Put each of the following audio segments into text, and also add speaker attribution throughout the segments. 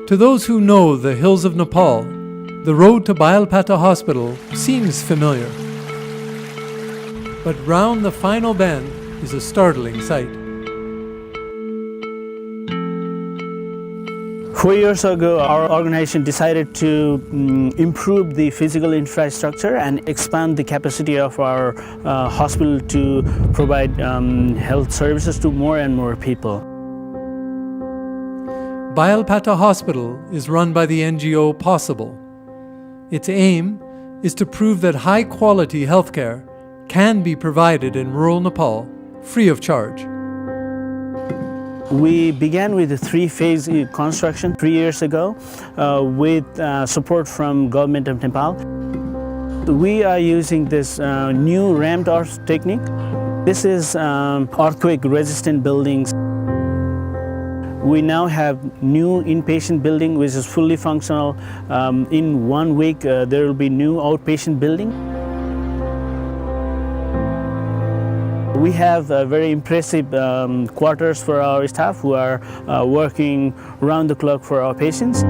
Speaker 1: To those who know the hills of Nepal, the road to Bayalpata Hospital seems familiar. But round the final bend is a startling sight.
Speaker 2: 4 years ago, our organization decided to improve the physical infrastructure and expand the capacity of our hospital to provide health services to more and more people.
Speaker 1: Bayalpata Hospital is run by the NGO Possible. Its aim is to prove that high-quality healthcare can be provided in rural Nepal free of charge.
Speaker 2: We began with a three-phase construction 3 years ago with support from Government of Nepal. We are using this new rammed earth technique. This is earthquake-resistant buildings. We now have new inpatient building which is fully functional. In 1 week there will be new outpatient building. We have very impressive quarters for our staff who are working round the clock for our patients.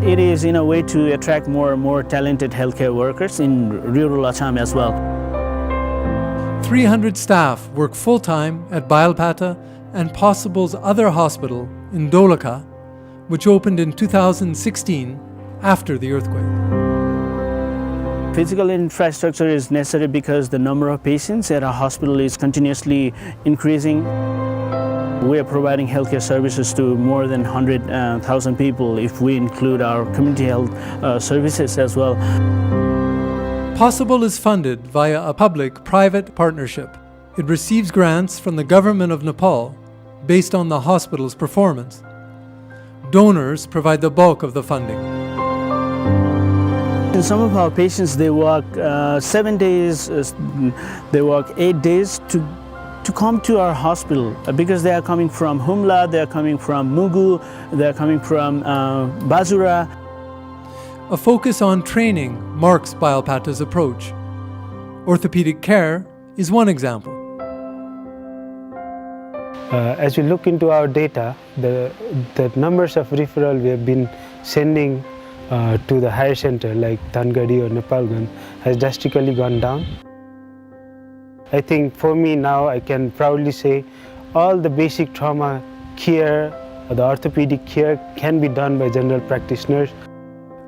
Speaker 2: It is in a way to attract more and more talented healthcare workers in rural Achham as well.
Speaker 1: 300 staff work full-time at Bayalpata and Possible's other hospital in Dolakha, which opened in 2016 after the earthquake.
Speaker 2: Physical infrastructure is necessary because the number of patients at our hospital is continuously increasing. We are providing healthcare services to more than 100,000 people if we include our community health services as well.
Speaker 1: Possible is funded via a public-private partnership. It receives grants from the government of Nepal based on the hospital's performance. Donors provide the bulk of the funding.
Speaker 2: And some of our patients, they work 7 days, they work 8 days to come to our hospital because they are coming from Humla, they are coming from Mugu, they are coming from Bajura.
Speaker 1: A focus on training marks Bayalpata's approach. Orthopedic care is one example.
Speaker 3: As we look into our data, the numbers of referral we have been sending to the higher center like Dhangari or Nepalganj has drastically gone down. I think for me now I can proudly say all the basic trauma care or the orthopedic care can be done by general practitioners.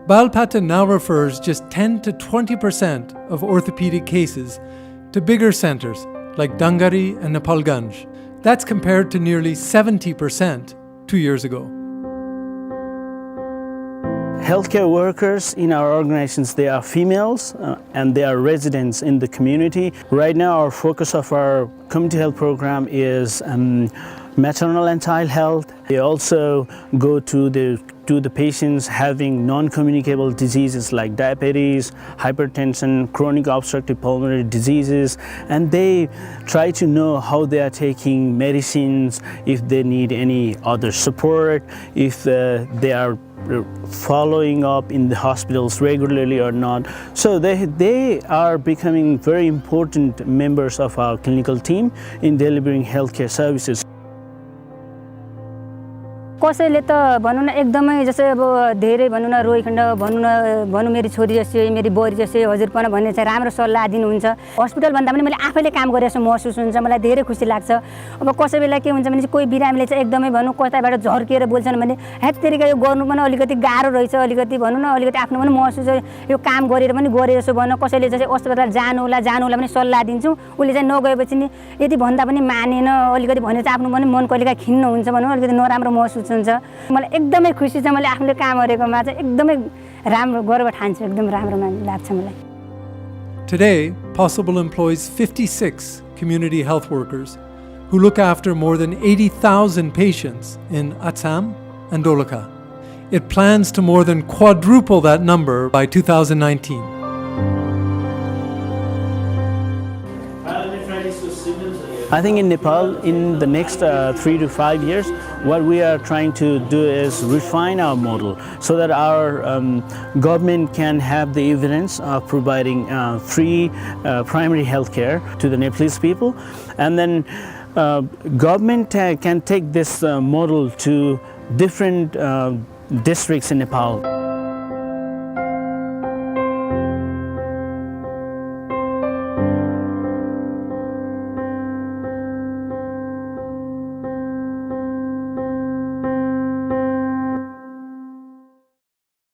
Speaker 1: Bayalpata now refers just 10 to 20% of orthopedic cases to bigger centers like Dhangari and Nepalganj. That's compared to nearly 70% 2 years ago.
Speaker 2: Healthcare workers in our organizations, they are females and they are residents in the community. Right now our focus of our community health program is maternal and child health. They also go to the patients having non-communicable diseases like diabetes, hypertension, chronic obstructive pulmonary diseases, and they try to know how they are taking medicines, if they need any other support, if they are following up in the hospitals regularly or not. So they are becoming very important members of our clinical team in delivering healthcare services.
Speaker 4: कसैले त भनौं न एकदमै जस्तै अब धेरै भनौं न रोइखण्ड भनौं मेरी छोरी जस्तै मेरी बुहारी जस्तै हजुरपना भन्ने चाहिँ राम्रो सल्लाह दिनुहुन्छ हस्पिटल भन्दा पनि मैले आफैले काम गरेको जस्तो महसुस हुन्छ मलाई धेरै खुसी लाग्छ अब कसै बेला के हुन्छ भने कोही बिरामीले चाहिँ एकदमै भनौं कताबाट झर्केर बोल्छन् भने हेत्तेरीका यो गर्नु पनि अलिकति गाह्रो रहेछ अलिकति भनौं न अलिकति आफ्नो पनि महसुस यो काम गरेर पनि गरे जस्तो भन्न कसैले चाहिँ अस्पताल जानु होला पनि सल्लाह दिन्छु उले चाहिँ नगएपछि नि यदि भन्दा पनि मानेन अलिकति भने चाहिँ आफ्नो पनि मन कहिलेका खिन्न हुन्छ भनौं अलिकति नराम्रो महसुस मलाई एकदमै खुसी छ मैले आफूले काम गरेकोमा चाहिँ एकदमै राम्रो गर्व ठान्छु एकदम राम्रो लाग्छ मलाई.
Speaker 1: Today, Possible employs 56 community health workers who look after more than 80,000 patients in Achham and Dolakha. It plans to more than quadruple that number by 2019.
Speaker 2: I think in Nepal, in the next 3 to 5 years, what we are trying to do is refine our model so that our government can have the evidence of providing free primary health care to the Nepalese people. And then government can take this model to different districts in Nepal.